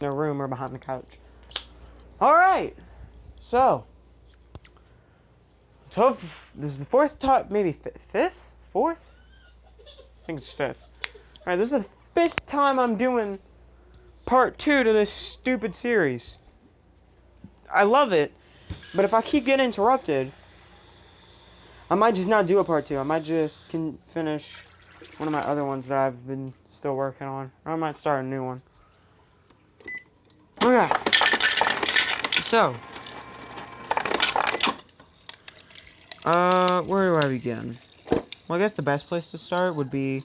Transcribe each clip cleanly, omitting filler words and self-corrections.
their room or behind the couch. Alright, so this is the fourth time, maybe fifth? Fourth? I think it's fifth. Alright, this is the fifth time I'm doing part 2 to this stupid series. I love it, but if I keep getting interrupted, I might just not do a part 2. I might just finish one of my other ones that I've been still working on. Or I might start a new one. Okay. So. Where do I begin? Well, I guess the best place to start would be...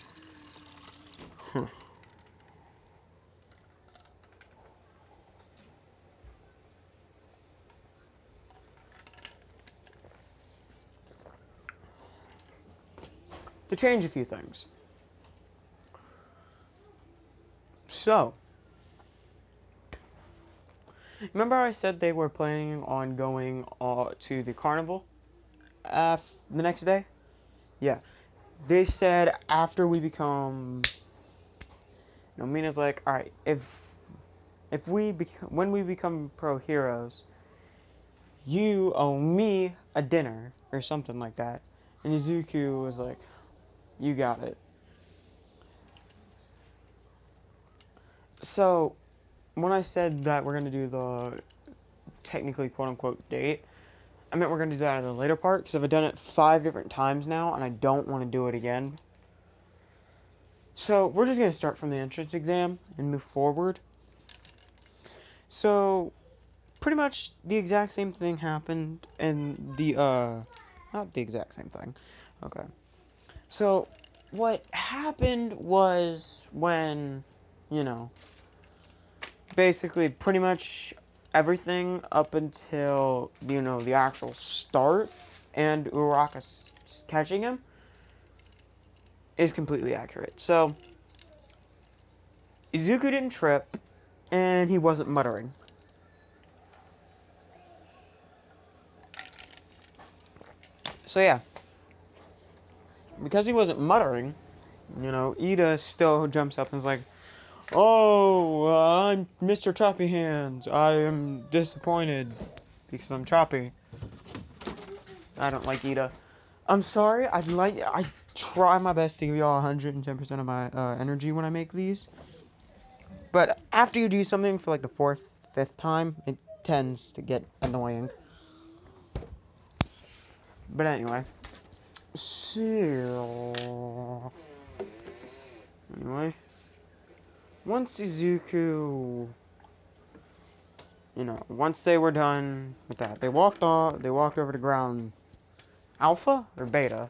to change a few things. So. Remember I said they were planning on going to the carnival? The next day? Yeah. They said after we become... Mina's like, alright, when we become pro heroes, you owe me a dinner, or something like that. And Izuku was like, you got it. So, when I said that we're going to do the technically quote-unquote date, I meant we're going to do that in a later part, because I've done it 5 different times now, and I don't want to do it again. So, we're just going to start from the entrance exam and move forward. So, pretty much the exact same thing happened in the, not the exact same thing. Okay. So, what happened was when, basically pretty much everything up until, the actual start and Uraraka catching him is completely accurate. So, Izuku didn't trip, and he wasn't muttering. So yeah, because he wasn't muttering, Ida still jumps up and is like, oh, I'm Mr. Choppy Hands. I am disappointed because I'm choppy. I don't like Ida. I'm sorry. I try my best to give y'all 110% of my energy when I make these. But after you do something for like the 4th, 5th time, it tends to get annoying. But anyway. So... Anyway. Once Izuku... once they were done with that, they walked over to ground Alpha or Beta?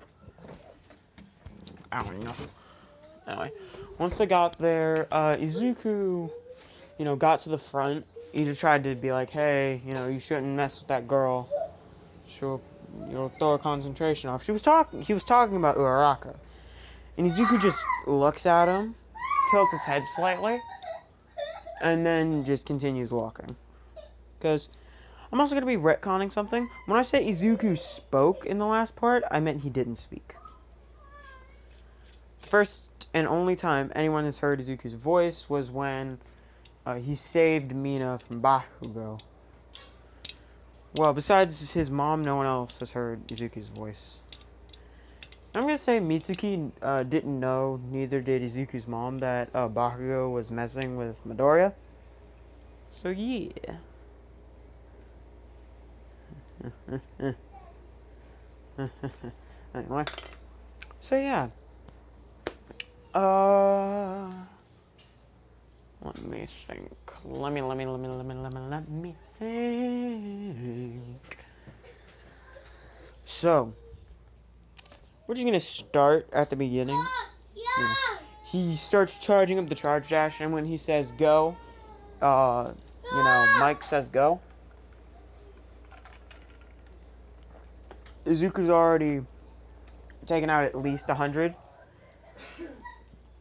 I don't know. Anyway, once they got there, Izuku, got to the front. Ida tried to be like, hey, you shouldn't mess with that girl. She'll, throw her concentration off. He was talking about Uraraka. And Izuku just looks at him, tilts his head slightly, and then just continues walking. Because I'm also going to be retconning something. When I say Izuku spoke in the last part, I meant he didn't speak. The first and only time anyone has heard Izuku's voice was when he saved Mina from Bakugo. Well, besides his mom, no one else has heard Izuku's voice. I'm going to say Mitsuki didn't know, neither did Izuku's mom, that Bakugo was messing with Midoriya. So, yeah. Anyway. So, yeah. Let me think. Let me think. So, we're just gonna start at the beginning. Yeah. He starts charging up the charge dash, and when he says go, Mike says go. Izuku's already taken out at least 100.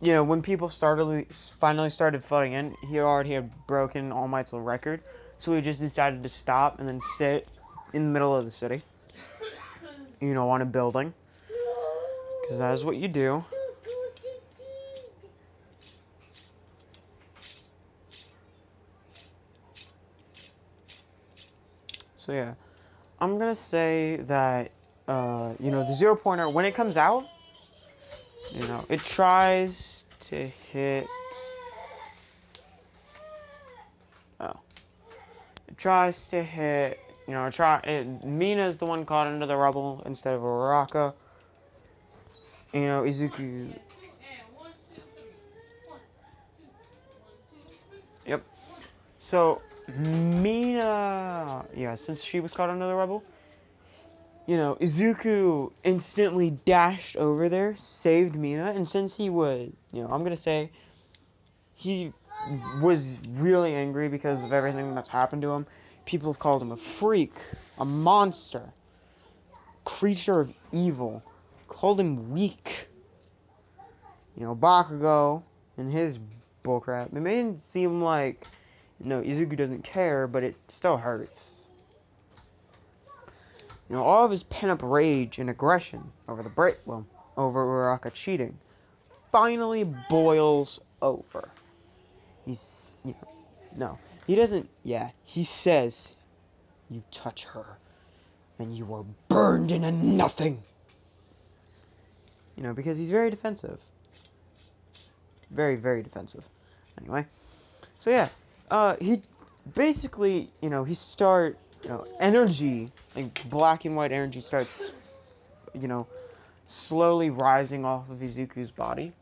When people finally started flooding in, he already had broken All Might's record, so he just decided to stop and then sit in the middle of the city, on a building, because that is what you do. So yeah, I'm gonna say that, you know, the 0 pointer, when it comes out, you know, it tries to hit, oh, it tries to hit, you know, Mina's the one caught under the rubble instead of Uraraka. You know, Izuku, yep. So, Mina, yeah, since she was caught under the rubble, you know, Izuku instantly dashed over there, saved Mina, and since he would, you know, I'm gonna say he was really angry because of everything that's happened to him. People have called him a freak, a monster, creature of evil, called him weak. You know, Bakugo and his bullcrap. It made it seem like, you know, Izuku doesn't care, but it still hurts. You know, all of his pent-up rage and aggression over over Uraraka cheating, finally boils over. He's, you know, no, he doesn't, yeah, he says, "You touch her, and you are burned into nothing." You know, because he's very defensive. Very, very defensive. Anyway, so yeah, he basically, you know, energy, like black and white energy starts, you know, slowly rising off of Izuku's body.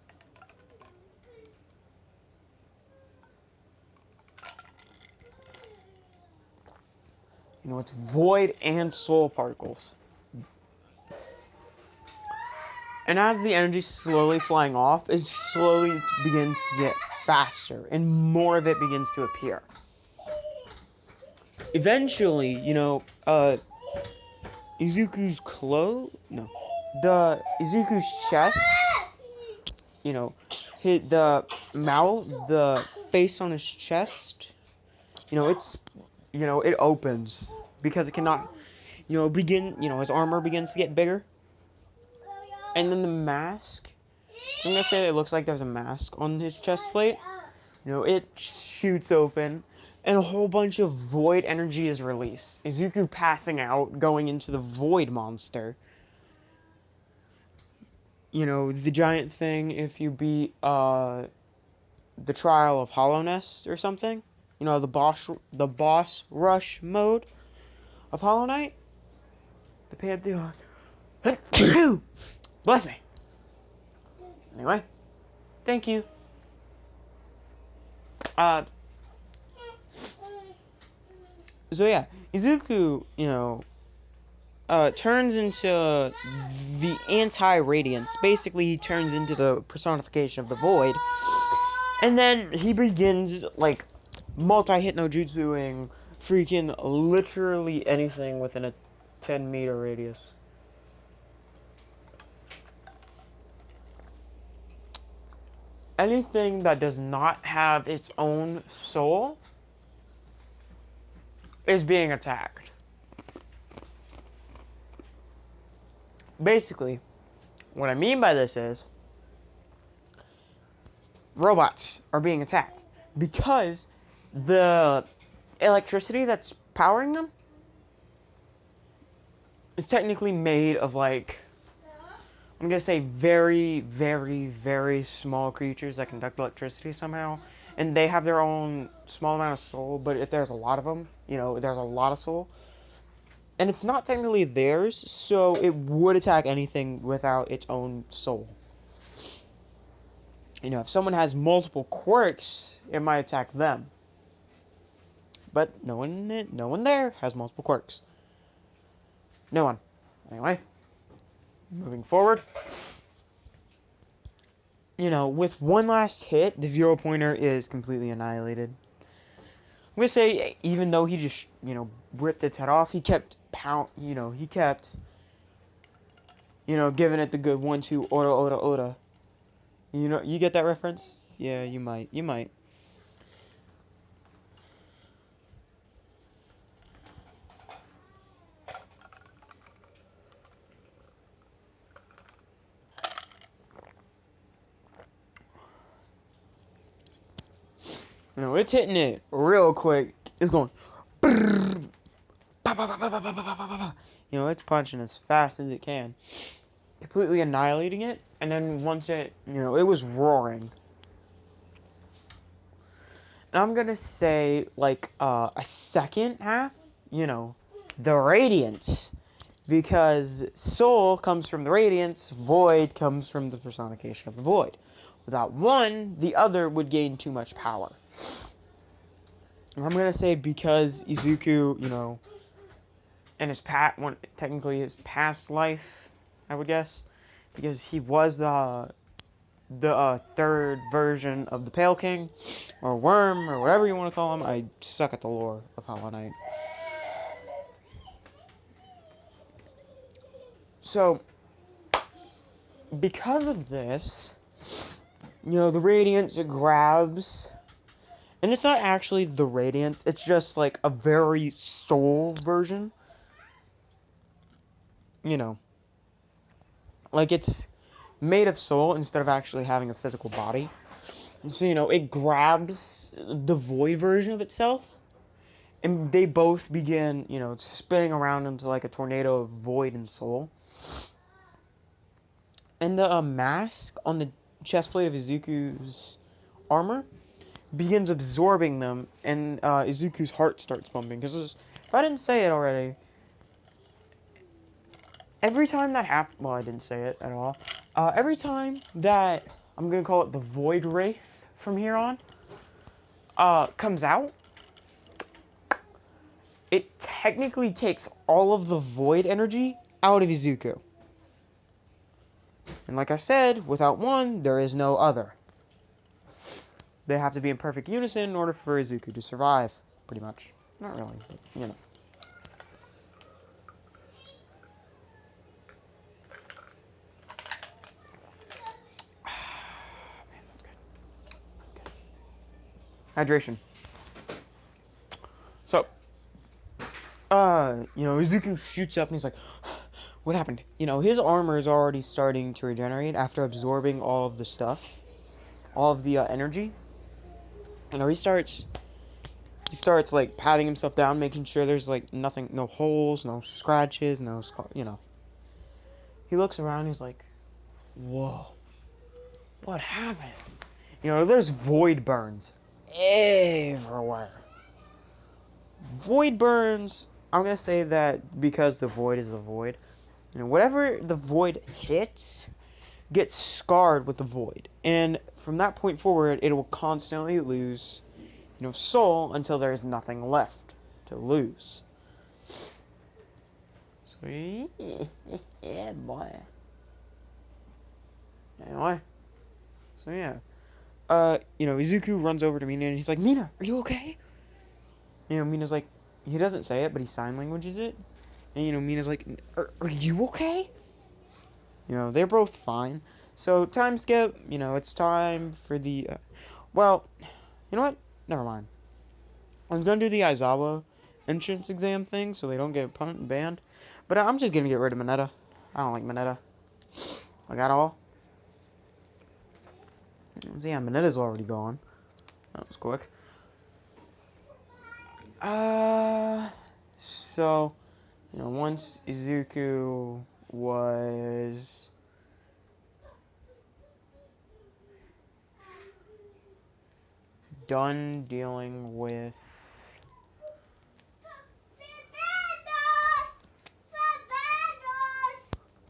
You know, it's void and soul particles. And as the energy slowly flying off, it slowly begins to get faster, and more of it begins to appear. Eventually, you know, Izuku's Izuku's chest, you know, hit the mouth, the face on his chest, you know, it opens because it cannot, you know, his armor begins to get bigger. And then the mask, so I'm gonna say it looks like there's a mask on his chest plate. You know, it shoots open, and a whole bunch of void energy is released. Izuku passing out, going into the void monster. You know, the giant thing if you beat, the trial of Hollowness or something. You know, the boss rush mode of Hollow Knight. The Pantheon. Bless me. Anyway, thank you. So yeah, Izuku, you know, turns into the anti-radiance. Basically, he turns into the personification of the void. And then he begins, like, multi-hit no jutsuing freaking literally anything within a 10-meter radius. Anything that does not have its own soul is being attacked. Basically, what I mean by this is robots are being attacked because the electricity that's powering them is technically made of, like, I'm gonna say very, very, very small creatures that conduct electricity somehow, and they have their own small amount of soul, but if there's a lot of them, you know, there's a lot of soul, and it's not technically theirs, so it would attack anything without its own soul. You know, if someone has multiple quirks, it might attack them. But no one there has multiple quirks. No one. Anyway, moving forward. You know, with one last hit, the 0-pointer is completely annihilated. I'm gonna say, even though he just, you know, ripped its head off, he kept giving it the good 1-2, ora, ora, ora. You know, you get that reference? Yeah, you might. You know, it's hitting it real quick. It's going, brrr, You know, it's punching as fast as it can, completely annihilating it. And then once it, you know, it was roaring. And I'm gonna say like a second half, you know, the radiance, because soul comes from the radiance, void comes from the personification of the void. Without one, the other would gain too much power. And I'm gonna say because Izuku, you know, in his technically his past life, I would guess, because he was the third version of the Pale King, or Worm, or whatever you want to call him. I suck at the lore of Hollow Knight. So, because of this, you know, the Radiance grabs, and it's not actually the Radiance, it's just like a very soul version. You know, like it's made of soul instead of actually having a physical body. So, you know, it grabs the void version of itself, and they both begin, you know, spinning around into like a tornado of void and soul. And the mask on the chestplate of Izuku's armor begins absorbing them, and Izuku's heart starts pumping. Because if I didn't say it already, every time that happens, well, I didn't say it at all. Every time that, I'm going to call it the Void Wraith from here on, comes out, it technically takes all of the void energy out of Izuku. And like I said, without one, there is no other. They have to be in perfect unison in order for Izuku to survive, pretty much. Not really, but, you know. Man, that's good. That's good. Hydration. So, you know, Izuku shoots up and he's like, what happened? You know, his armor is already starting to regenerate after absorbing all of the stuff. All of the energy. You know, he starts like patting himself down, making sure there's like nothing, no holes, no scratches, no you know. He looks around, he's like, whoa, what happened? You know, there's void burns everywhere. Void burns, I'm gonna say that because the void is the void. You know, whatever the void hits gets scarred with the void, and from that point forward, it will constantly lose, you know, soul until there is nothing left to lose. So yeah, boy. Anyway, so yeah, you know, Izuku runs over to Mina and he's like, Mina, are you okay? You know, Mina's like, he doesn't say it, but he sign languages it, and you know, Mina's like, are you okay? You know, they're both fine. So time skip. You know, it's time for the. Well, you know what? Never mind. I was gonna do the Aizawa entrance exam thing, so they don't get banned. But I'm just gonna get rid of Mineta. I don't like Mineta. I got all. So yeah, Mineta's already gone. That was quick. So, you know, once Izuku was done dealing with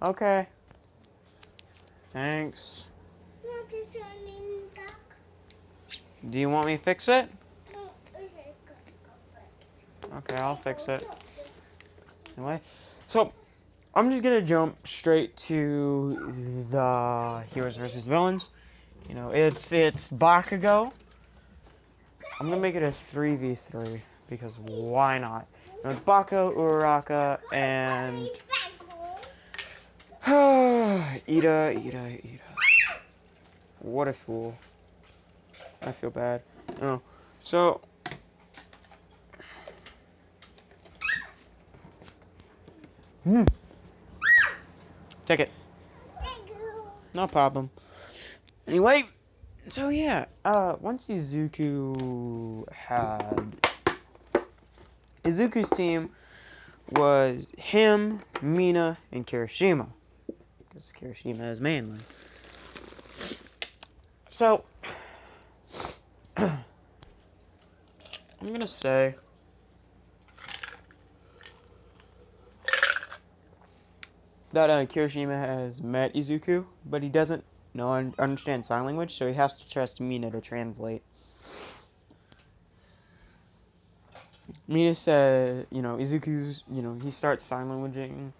okay. Thanks. Do you want me to fix it? Okay, I'll fix it. Anyway, so I'm just gonna jump straight to the heroes versus villains. You know, it's Bakugo. I'm gonna make it a 3v3 because why not? You know, it's Bakugo, Uraraka, and Ida. What a fool. I feel bad. Oh, so take it. No problem. Anyway, so yeah, once Izuku's team was him, Mina, and Kirishima. Because Kirishima is manly. So, I'm gonna say that Kirishima has met Izuku, but he doesn't understand sign language, so he has to trust Mina to translate. Mina said, Izuku's, he starts sign languaging.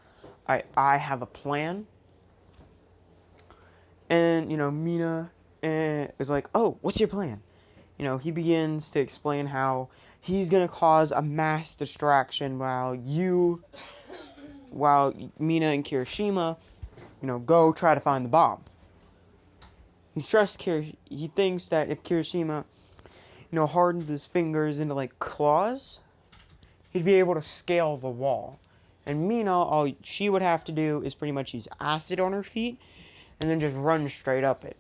I have a plan. And, Mina is like, oh, what's your plan? He begins to explain how he's going to cause a mass distraction while Mina and Kirishima, go try to find the bomb. He thinks that if Kirishima, hardens his fingers into, like, claws, he'd be able to scale the wall. And Mina, all she would have to do is pretty much use acid on her feet and then just run straight up it.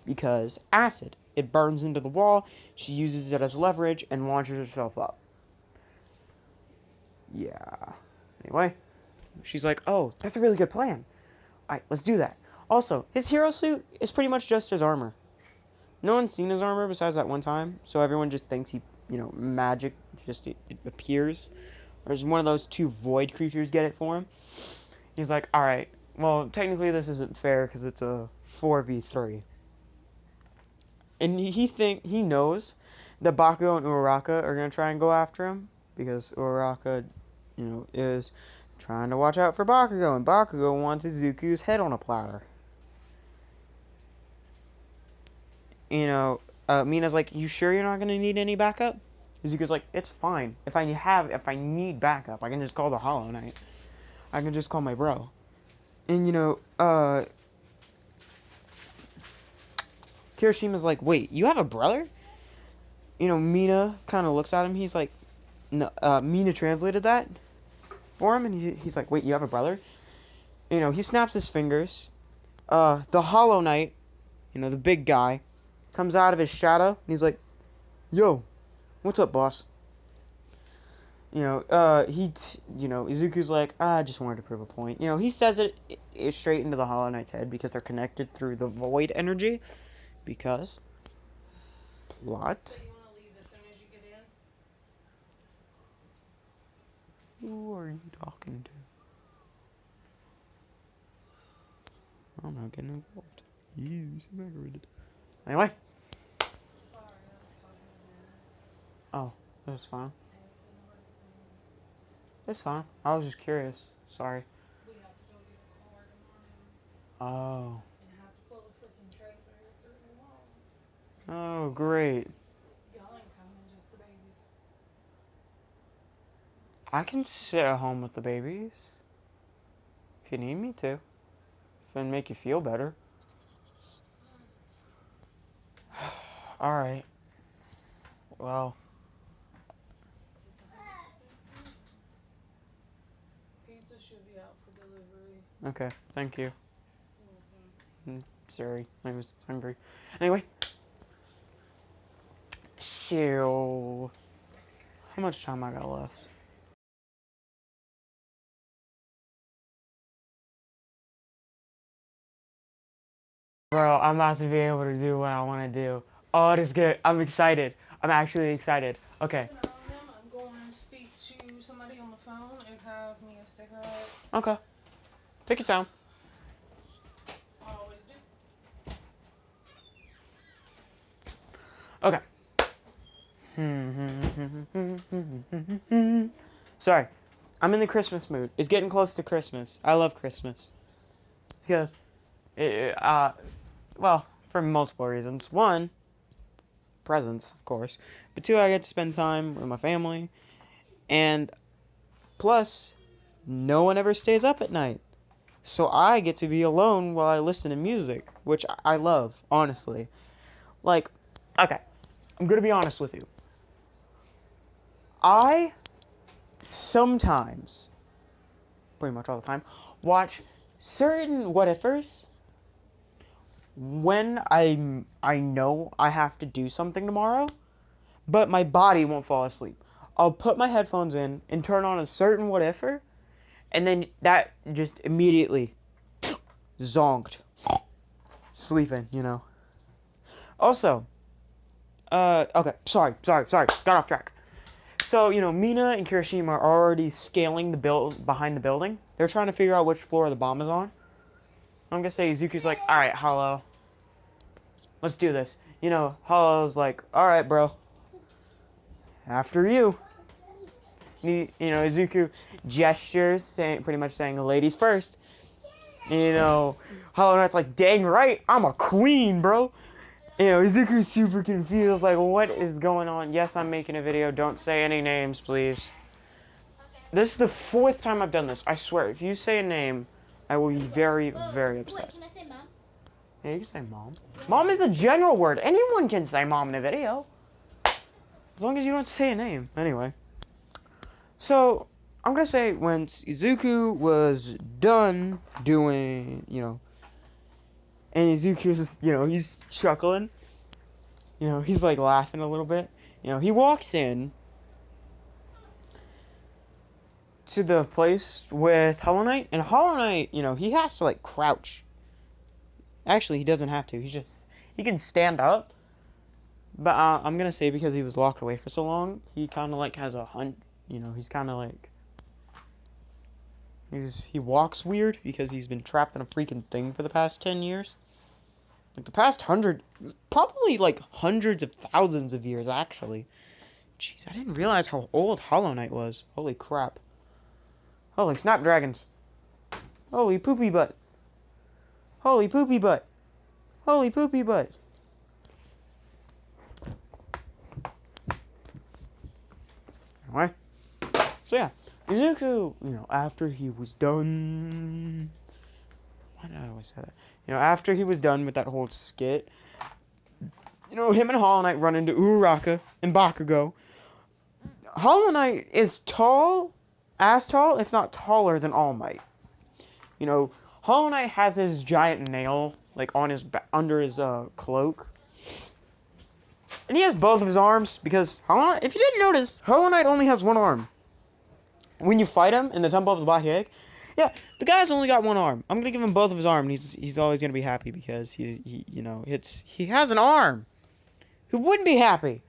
Because acid, it burns into the wall, she uses it as leverage and launches herself up. Yeah. Anyway, she's like, oh, that's a really good plan. Alright, let's do that. Also, his hero suit is pretty much just his armor. No one's seen his armor besides that one time, so everyone just thinks he, magic just it appears. There's one of those two void creatures get it for him. He's like, alright, well, technically this isn't fair because it's a 4v3. And he knows that Bakugo and Uraraka are gonna try and go after him because Uraraka, is trying to watch out for Bakugo, and Bakugo wants Izuku's head on a platter. Mina's like, you sure you're not gonna need any backup? Izuku's like, it's fine. If I need backup, I can just call the Hollow Knight. I can just call my bro. And Kirishima's like, wait, you have a brother? Mina kind of looks at him. He's like, no, Mina translated that for him, and he's like, wait, you have a brother? He snaps his fingers. The Hollow Knight, the big guy, comes out of his shadow, and he's like, yo, what's up, boss? Izuku's like, I just wanted to prove a point. He says it straight into the Hollow Knight's head because they're connected through the void energy. Because plot. So you want to leave as soon as you get in? Who are you talking to? I'm not getting involved. You seem aggravated. Anyway. Sorry, I was talking to Dad. Oh, that's fine. And he couldn't hurt his hands. It's fine. I was just curious. Sorry. We have to go get a car tomorrow. Oh. And have to pull a freaking trailer through New Orleans. Oh, great. Y'all ain't coming, just the babies. I can sit at home with the babies. If you need me to. If it'll make you feel better. Alright. Well. Pizza should be out for delivery. Okay, thank you. Mm-hmm. Sorry, I was hungry. Anyway. So, how much time I got left? Bro, I'm about to be able to do what I want to do. Oh, it is good. I'm excited. I'm actually excited. Okay. I'm going to speak to somebody on the phone and have me a cigarette. Okay. Take your time. I always do. Okay. Sorry. I'm in the Christmas mood. It's getting close to Christmas. I love Christmas. Because, well, for multiple reasons. One, presents, of course. But two, I get to spend time with my family. And plus, no one ever stays up at night. So I get to be alone while I listen to music, which I love, honestly. Like, okay, I'm gonna be honest with you. I sometimes, pretty much all the time, watch certain what-ifers when I know I have to do something tomorrow, but my body won't fall asleep. I'll put my headphones in and turn on a certain what-ifer, and then that just immediately zonked. Sleeping, you know. Also, okay, sorry, got off track. So, you know, Mina and Kirishima are already scaling the behind the building. They're trying to figure out which floor the bomb is on. I'm gonna say Izuku's like, alright, Hollow, let's do this. You know, Hollow's like, alright, bro, after you. You know, Izuku gestures, pretty much saying, ladies first. You know, Hollow Knight's like, dang right, I'm a queen, bro. You know, Izuku's super confused, like, what is going on? Yes, I'm making a video. Don't say any names, please. This is the 4th time I've done this. I swear, if you say a name, I will be very, very upset. Wait, can I say mom? Yeah, you can say mom. Mom is a general word. Anyone can say mom in a video. As long as you don't say a name. Anyway. So, I'm gonna say, when Izuku was done doing, you know, and Izuku's, you know, he's chuckling. You know, he's like laughing a little bit. You know, he walks in to the place with Hollow Knight, and Hollow Knight, you know, he has to like crouch. Actually, he doesn't have to. He can stand up. But I'm gonna say because he was locked away for so long, he kind of like has a hunt. You know, he's kind of like he walks weird because he's been trapped in a freaking thing for the past 10 years. Like the past 100, probably like hundreds of thousands of years actually. Jeez, I didn't realize how old Hollow Knight was. Holy crap. Holy snapdragons. Holy poopy butt. Holy poopy butt. Holy poopy butt. Anyway. So yeah. Izuku, you know, after he was done... Why did I always say that? You know, after he was done with that whole skit, you know, him and Hollow Knight run into Uraraka and Bakugo. Hollow Knight is tall, as tall, if not taller than All Might. You know, Hollow Knight has his giant nail, like, on his under his cloak. And he has both of his arms, because Hollow Knight, if you didn't notice, Hollow Knight only has one arm. When you fight him in the Temple of the Black Egg, yeah, the guy's only got one arm. I'm gonna give him both of his arms, and he's always gonna be happy because he you know, he has an arm. Who wouldn't be happy?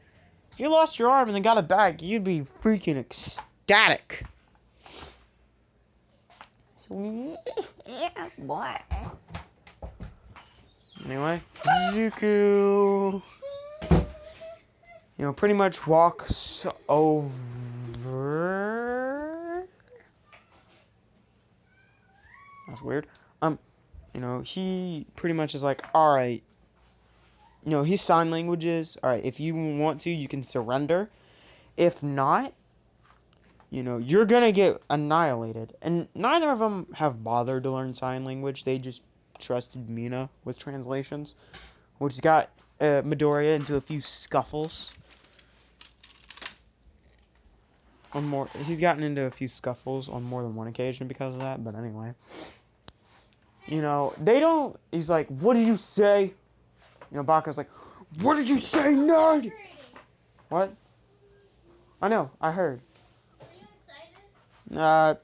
If you lost your arm and then got it back, you'd be freaking ecstatic. So, yeah, boy. Anyway, Izuku, you know, pretty much walks over. That's weird. You know, he pretty much is like, alright. You know, his sign languages, alright, if you want to, you can surrender. If not, you know, you're gonna get annihilated. And neither of them have bothered to learn sign language. They just trusted Mina with translations, which got Midoriya into a few scuffles. He's gotten into a few scuffles on more than one occasion because of that, but anyway. You know, they don't... He's like, what did you say? You know, Baku's like, what did you say, nerd? What? I know, I heard. Are you excited?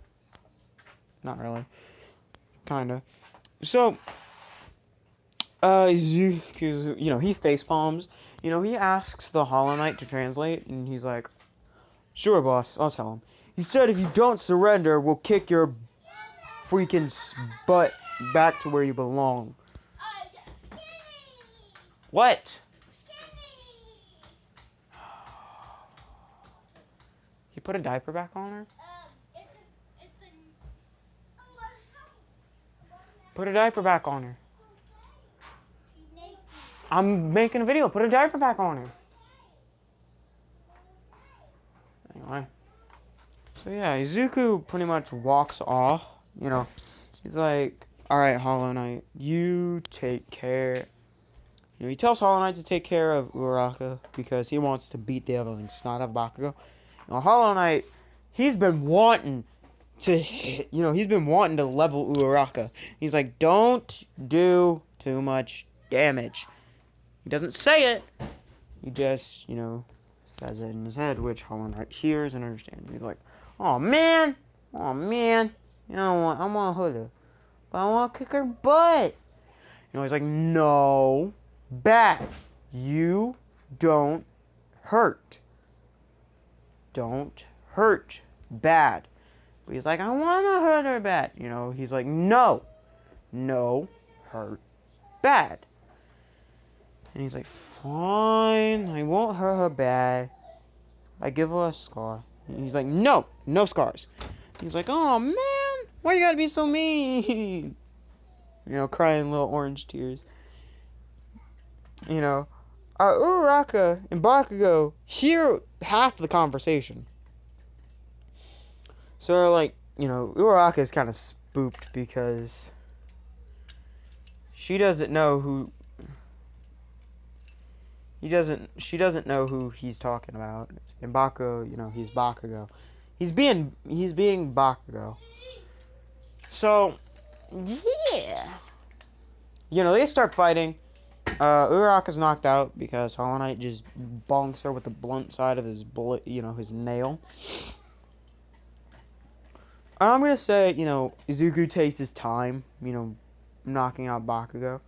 Not really. Kinda. So, Izuku, you know, he facepalms. You know, he asks the Hollow Knight to translate, and he's like, sure, boss, I'll tell him. He said if you don't surrender, we'll kick your freaking butt back to where you belong. What? You put a diaper back on her? Put a diaper back on her. I'm making a video. Put a diaper back on her. Anyway. So yeah, Izuku pretty much walks off. You know, he's like, alright, Hollow Knight, you take care. You know, he tells Hollow Knight to take care of Uraraka because he wants to beat the other snot of Bakugo. Now, Hollow Knight, he's been wanting to hit, you know, he's been wanting to level Uraraka. He's like, don't do too much damage. He doesn't say it. He just, you know, says it in his head, which Hollow Knight hears and understands. He's like, oh man, you know, I want Huda, but I want to kick her butt. You know, he's like, no, bad. You don't hurt. Don't hurt bad. But he's like, I want to hurt her bad. You know, he's like, no, hurt bad. And he's like, fine, I won't hurt her bad. I give her a scar. And he's like, no scars. He's like, oh man, why you gotta be so mean? You know, crying little orange tears. You know, Uraraka and Bakugo hear half the conversation. So they're like, you know, Uraraka is kind of spooked because she doesn't know who she doesn't know who he's talking about. And Bakugo, you know, he's Bakugo. He's being Bakugo. So, yeah. You know, they start fighting. Uraraka's knocked out because Hollow Knight just bonks her with the blunt side of his bullet, you know, his nail. I'm gonna say, you know, Izuku takes his time, you know, knocking out Bakugo.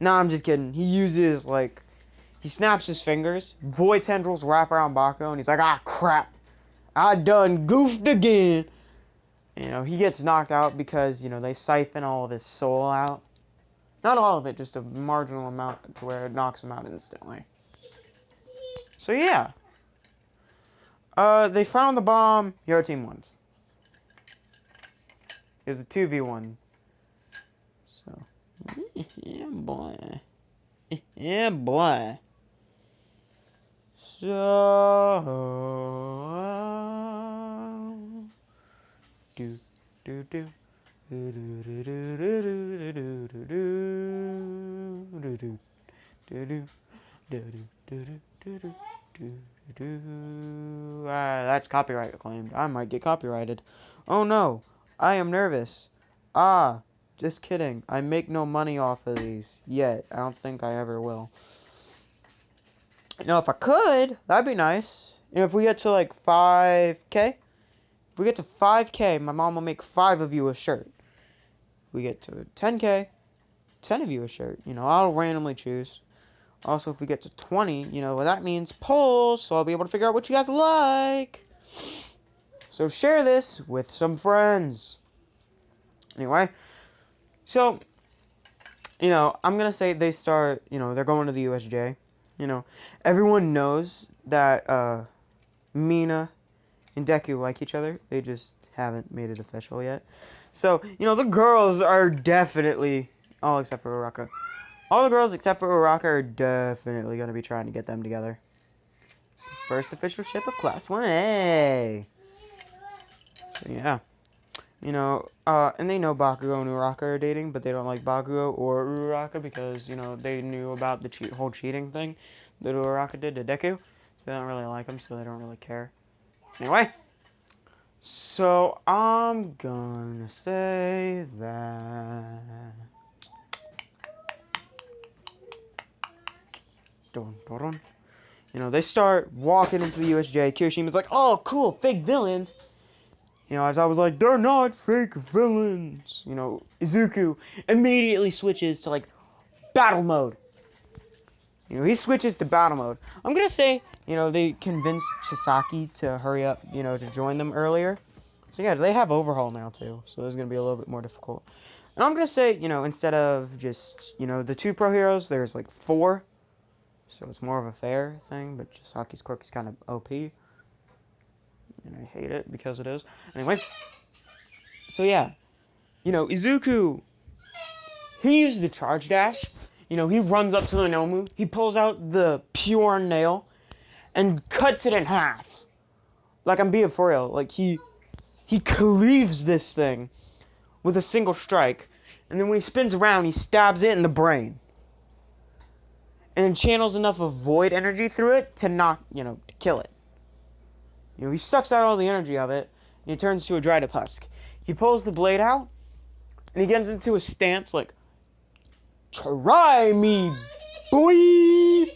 No, I'm just kidding. He uses, like, he snaps his fingers, void tendrils wrap around Bakugo, and he's like, ah, crap. I done goofed again. You know, he gets knocked out because, you know, they siphon all of his soul out. Not all of it, just a marginal amount to where it knocks him out instantly. So, yeah. They found the bomb. Your team wins. It was a 2v1. So, yeah, boy. Yeah, boy. So, do. That's copyright claimed. I might get copyrighted. Oh no, I am nervous. Just kidding. I make no money off of these yet. I don't think I ever will. You know, if I could, that'd be nice. You know, if we get to like 5K, if we get to 5K, my mom will make 5 of you a shirt. If we get to 10K, 10 of you a shirt. You know, I'll randomly choose. Also, if we get to 20, you know, well, that means polls, so I'll be able to figure out what you guys like. So share this with some friends. Anyway, so, you know, I'm going to say they start, you know, they're going to the USJ. You know, everyone knows that Mina and Deku like each other. They just haven't made it official yet. So, you know, the girls are definitely, all except for Uraraka. All the girls except for Uraraka are definitely going to be trying to get them together. First official ship of Class 1A. So, yeah. You know, and they know Bakugo and Uraraka are dating, but they don't like Bakugo or Uraraka because, you know, they knew about the whole cheating thing that Uraraka did to Deku. So they don't really like him, so they don't really care. Anyway. So, I'm gonna say that... Dun, dun, dun. You know, they start walking into the USJ. Kirishima's like, oh, cool, fake villains. You know, as I was like, they're not fake villains. You know, Izuku immediately switches to, like, battle mode. You know, he switches to battle mode. I'm gonna say, you know, they convinced Chisaki to hurry up, you know, to join them earlier. So, yeah, they have overhaul now, too. So, it's gonna be a little bit more difficult. And I'm gonna say, you know, instead of just, you know, the 2 pro heroes, there's, like, 4. So it's more of a fair thing, but Chisaki's quirk is kind of OP. And I hate it because it is. Anyway. So yeah. You know, Izuku, he uses the charge dash. You know, he runs up to the Nomu. He pulls out the pure nail and cuts it in half. Like, I'm being for real. Like, he cleaves this thing with a single strike. And then when he spins around, he stabs it in the brain. And then channels enough of void energy through it to knock, you know, to kill it. You know, he sucks out all the energy of it, and he turns to a dried up husk. He pulls the blade out, and he gets into a stance like, try me, boy! You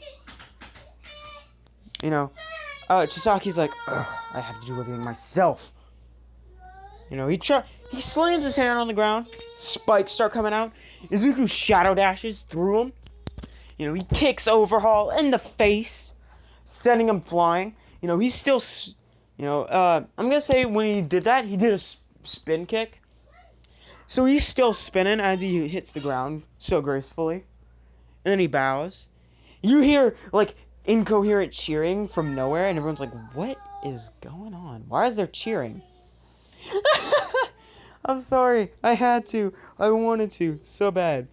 know, Chisaki's like, ugh, I have to do everything myself. You know, he slams his hand on the ground. Spikes start coming out. Izuku shadow dashes through him. You know, he kicks Overhaul in the face, sending him flying. You know, he's still, I'm gonna say when he did that, he did a spin kick. So he's still spinning as he hits the ground so gracefully. And then he bows. You hear, like, incoherent cheering from nowhere, and everyone's like, what is going on? Why is there cheering? I'm sorry. I had to. I wanted to. So bad.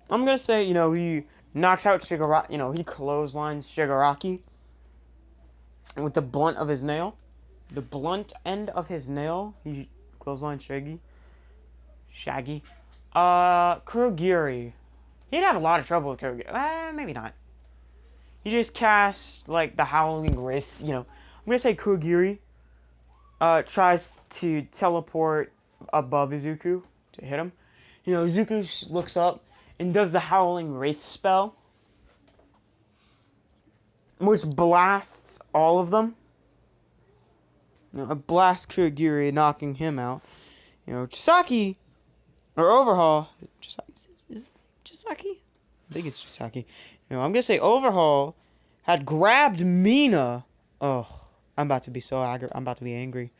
I'm gonna say, he knocks out Shigaraki, he clotheslines Shigaraki with the blunt of his nail. The blunt end of his nail, he clotheslines Shaggy. Kurogiri. He'd have a lot of trouble with Kurogiri. Maybe not. He just casts, like, the Howling Wraith, I'm gonna say Kurogiri tries to teleport above Izuku to hit him. Izuku looks up and does the Howling Wraith spell, which blasts all of them. It blasts Kurogiri, knocking him out. Chisaki, or Overhaul, is Chisaki? I think it's Chisaki. I'm gonna say Overhaul had grabbed Mina. Oh, I'm about to be so angry. I'm about to be angry.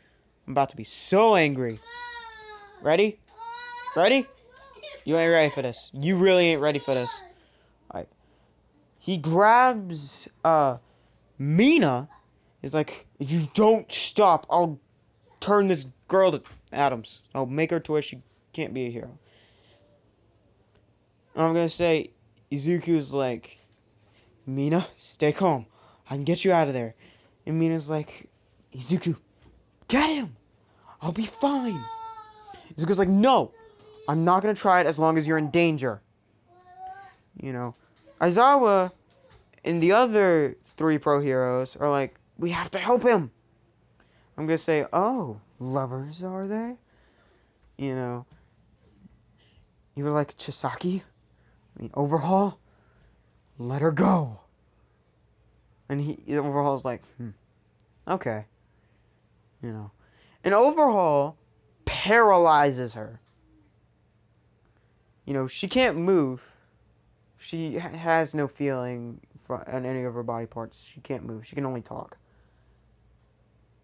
I'm about to be so angry. Ready? Ready? You ain't ready for this. You really ain't ready for this. Alright. He grabs Mina. He's like, if you don't stop, I'll turn this girl to atoms. I'll make her to where she can't be a hero. And I'm gonna say, Izuku's like, Mina, stay calm. I can get you out of there. And Mina's like, Izuku, get him. I'll be fine. Izuku's like, no, I'm not gonna try it as long as you're in danger. Aizawa and the other 3 pro heroes are like, we have to help him. I'm gonna say, oh, lovers are they? You were like, Chisaki? Overhaul? Let her go. And Overhaul's like, okay. And Overhaul paralyzes her. She can't move. She has no feeling on any of her body parts. She can't move. She can only talk.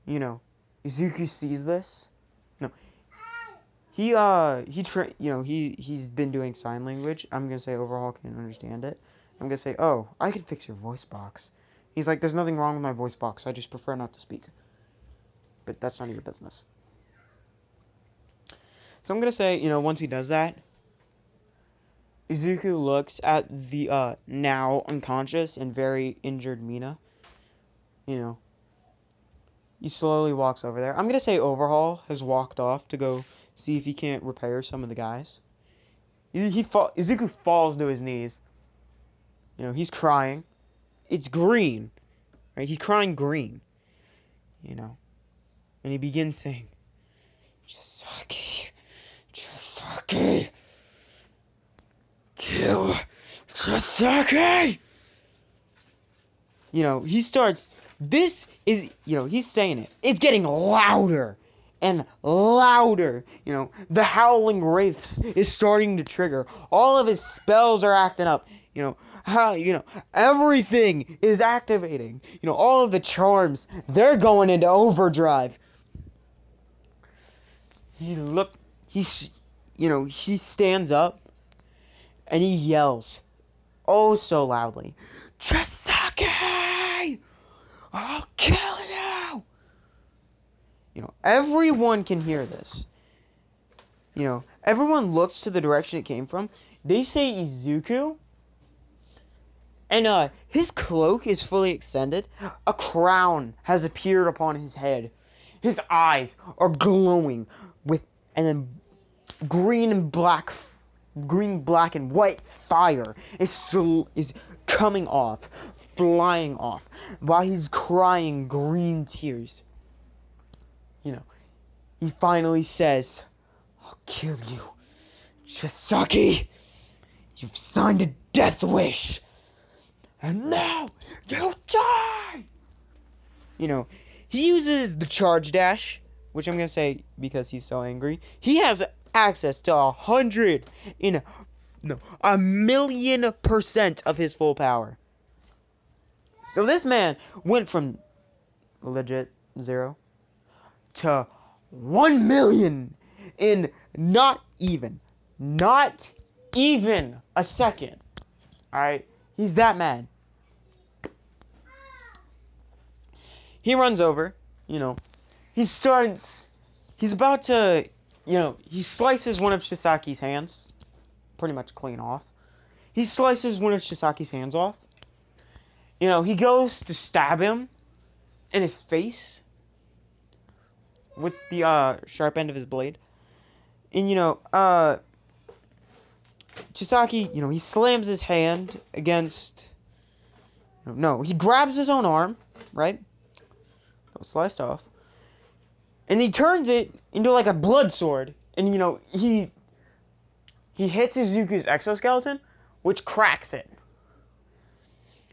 Izuku sees this. No. He's been doing sign language. I'm gonna say Overhaul can understand it. I'm gonna say, oh, I can fix your voice box. He's like, there's nothing wrong with my voice box. I just prefer not to speak. But that's none of your business. So I'm gonna say, once he does that, Izuku looks at the now unconscious and very injured Mina. He slowly walks over there. I'm gonna say Overhaul has walked off to go see if he can't repair some of the guys. Izuku falls to his knees. He's crying. It's green, right? He's crying green. And he begins saying, Chisaki, kill Chisaki. He starts. This is, he's saying it. It's getting louder and louder. The Howling Wraiths is starting to trigger. All of his spells are acting up. Everything is activating. All of the charms, they're going into overdrive. He stands up and he yells, oh so loudly, Chisaki! I'll kill you! Everyone can hear this. Everyone looks to the direction it came from. They say Izuku. And, his cloak is fully extended. A crown has appeared upon his head. His eyes are glowing and then green, black, and white fire is coming off, flying off, while he's crying green tears. He finally says, I'll kill you, Chisaki. You've signed a death wish. And now you die! You know, he uses the charge dash, which I'm gonna say because he's so angry. He has access to 1,000,000% of his full power. So this man went from legit 0 to 1,000,000 in not even a second. Alright? He's that mad. He runs over, you know. He's about to, he slices one of Shisaki's hands. Pretty much clean off. He slices one of Shisaki's hands off. You know, he goes to stab him in his face with the sharp end of his blade. And, Chisaki, he slams his hand against... No, he grabs his own arm, right? That was sliced off. And he turns it into like a blood sword. And, he hits Izuku's exoskeleton, which cracks it.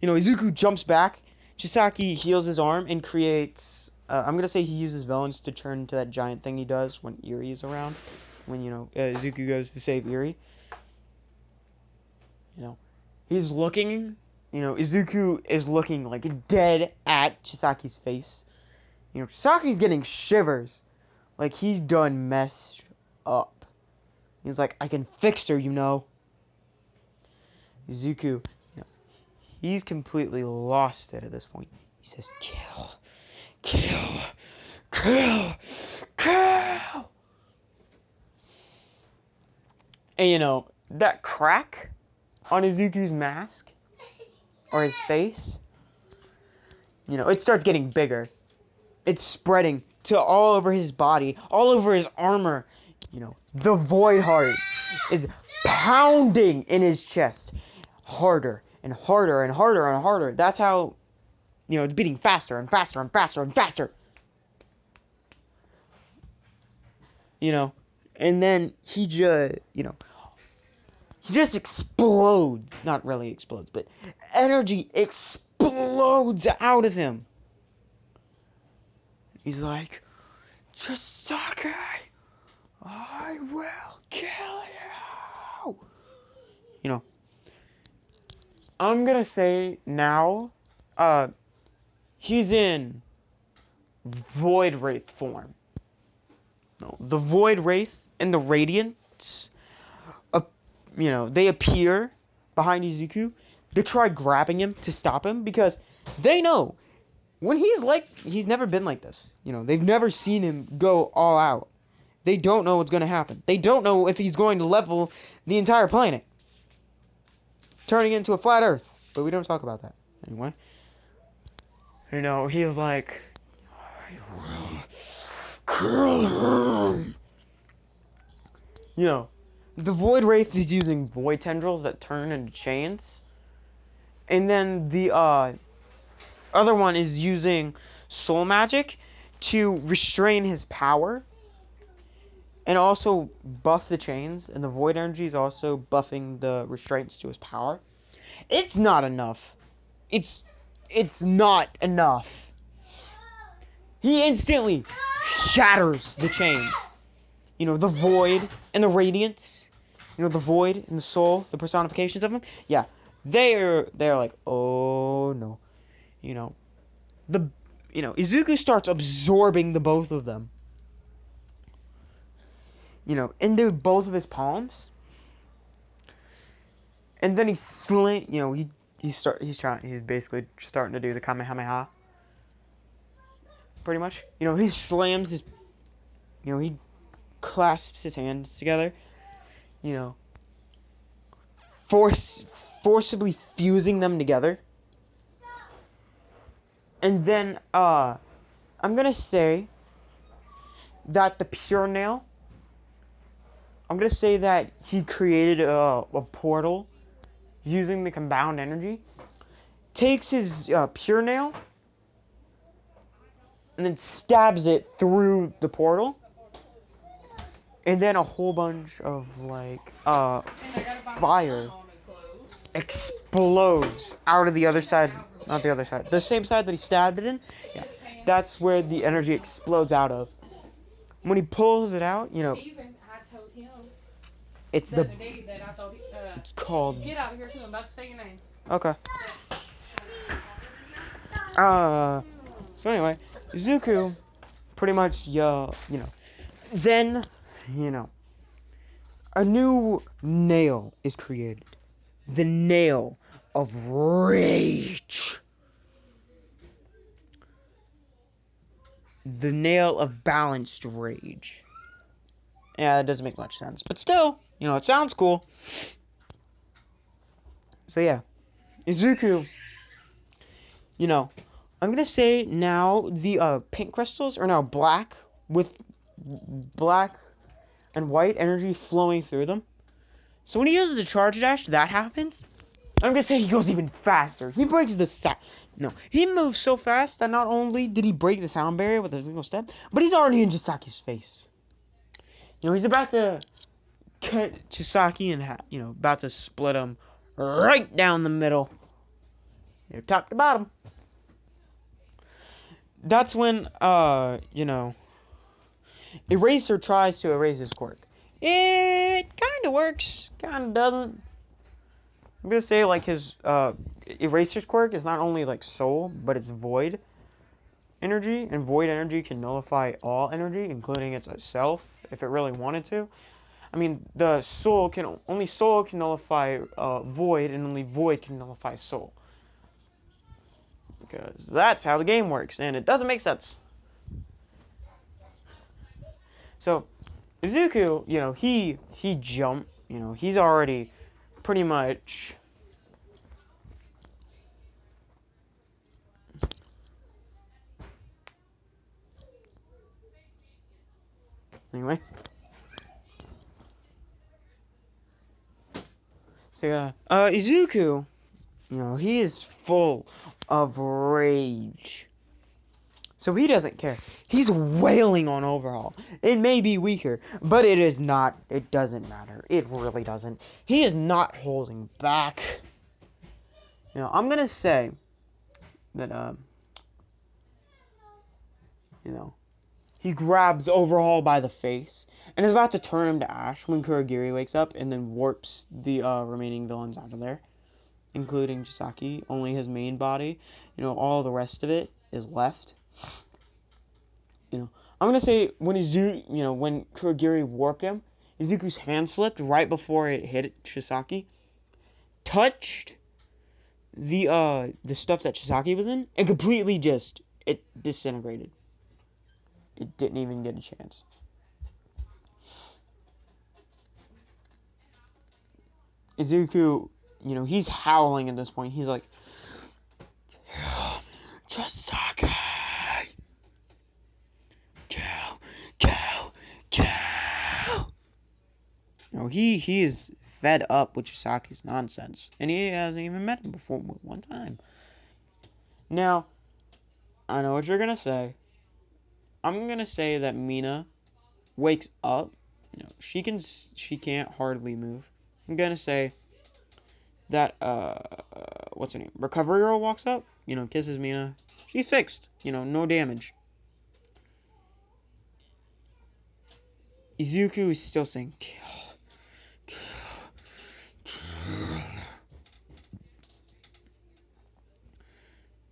Izuku jumps back. Chisaki heals his arm and creates... I'm going to say he uses villains to turn into that giant thing he does when Eri is around. When, Izuku goes to save Eri. He's looking... Izuku is looking, like, dead at Chisaki's face. Chisaki's getting shivers. Like, he's done messed up. He's like, I can fix her, Izuku, he's completely lost it at this point. He says, kill, kill, kill, kill. And, that crack on Izuku's mask, or his face, it starts getting bigger. It's spreading to all over his body, all over his armor. The void heart is pounding in his chest. Harder and harder and harder and harder. That's how, it's beating faster and faster and faster and faster. And then he just explodes. Not really explodes, but energy explodes out of him. He's like, Chisaki, I will kill you. I'm gonna say now, he's in Void Wraith form. No, the Void Wraith and the Radiants, they appear behind Izuku. They try grabbing him to stop him because they know when he's never been like this. They've never seen him go all out. They don't know what's going to happen. They don't know if he's going to level the entire planet, turning into a flat Earth. But we don't talk about that anyway. He's like, I will kill him. The Void Wraith is using void tendrils that turn into chains. And then the other one is using soul magic to restrain his power and also buff the chains. And the void energy is also buffing the restraints to his power. It's not enough. It's not enough. He instantly shatters the chains. The void and the radiance. The void and the soul, the personifications of him. Yeah, they're like, oh no. Izuku starts absorbing the both of them. Into both of his palms. And then he's basically starting to do the Kamehameha. Pretty much. He slams his, he clasps his hands together. Forcibly fusing them together. And then, I'm gonna say that the pure nail, I'm gonna say that he created a portal using the compound energy, takes his pure nail, and then stabs it through the portal, and then a whole bunch of, fire explodes out of the other side. Not the other side. The same side that he stabbed it in. Yeah. That's where the energy explodes out of. When he pulls it out, you know, Steven, I told him it's the the. other day that I thought It's called. get out of here too. I'm about to say your name. Okay. So anyway, Zuko, pretty much, you know, then, you know, a new nail is created. The nail of rage. The nail of balanced rage. Yeah, that doesn't make much sense. But still, you know, it sounds cool. So yeah, Izuku, you know, I'm gonna say now the pink crystals are now black with black and white energy flowing through them. So when he uses the charge dash, that happens. I'm gonna say he goes even faster. He breaks the sound. No, he moves so fast that not only did he break the sound barrier with a single step, but he's already in Chisaki's face. You know, he's about to cut Chisaki in half. You know, about to split him right down the middle. You know, top to bottom. That's when, you know, Eraser tries to erase his quirk. It kind of works, kind of doesn't. I'm gonna say, like, his, Eraser's quirk is not only, like, soul, but it's void energy, and void energy can nullify all energy, including itself, if it really wanted to. I mean, the soul can, only soul can nullify, void, and only void can nullify soul. Because that's how the game works, and it doesn't make sense. So, Izuku, you know, he jumped, you know, he's already pretty much... Anyway. So, yeah, Izuku, you know, he is full of rage. So he doesn't care. He's wailing on Overhaul. It may be weaker, but it is not. It doesn't matter. It really doesn't. He is not holding back. You know, I'm gonna say that, you know, he grabs Overhaul by the face and is about to turn him to ash when Kurogiri wakes up and then warps the remaining villains out of there, including Chisaki. Only his main body. You know, all the rest of it is left. You know, I'm gonna say when when Kurogiri warped him, Izuku's hand slipped right before it hit Chisaki, touched the stuff that Chisaki was in, and completely it disintegrated. It didn't even get a chance. Izuku, you know, he's howling at this point. He's like, Chisaki! Kill! You know, he is fed up with Chisaki's nonsense. And he hasn't even met him before one time. Now, I know what you're gonna say. I'm gonna say that Mina wakes up. You know, she can't hardly move. I'm gonna say that, what's her name? Recovery Girl walks up, you know, kisses Mina. She's fixed. You know, no damage. Izuku is still saying, kill.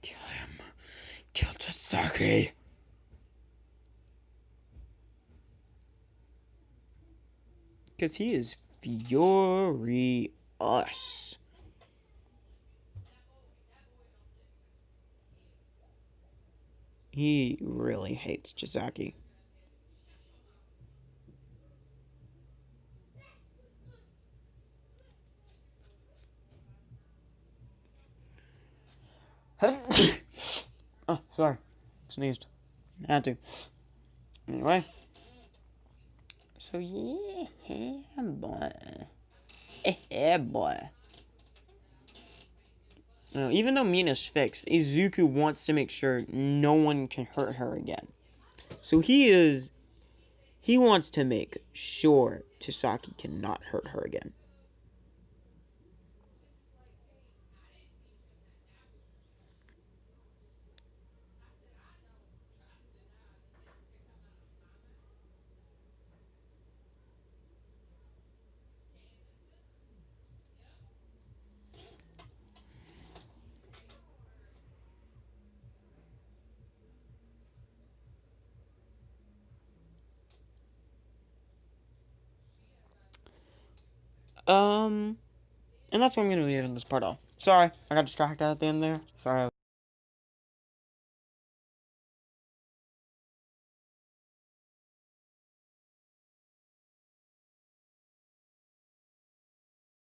Kill him. Kill Chisaki. Because he is furious. He really hates Chisaki. Oh, sorry. Sneezed. Had to. Anyway. So, yeah, boy. Yeah, boy. Now, even though Mina's fixed, Izuku wants to make sure no one can hurt her again. So he wants to make sure Chisaki cannot hurt her again. And that's what I'm gonna leave in this part off. Sorry, I got distracted at the end there. Sorry.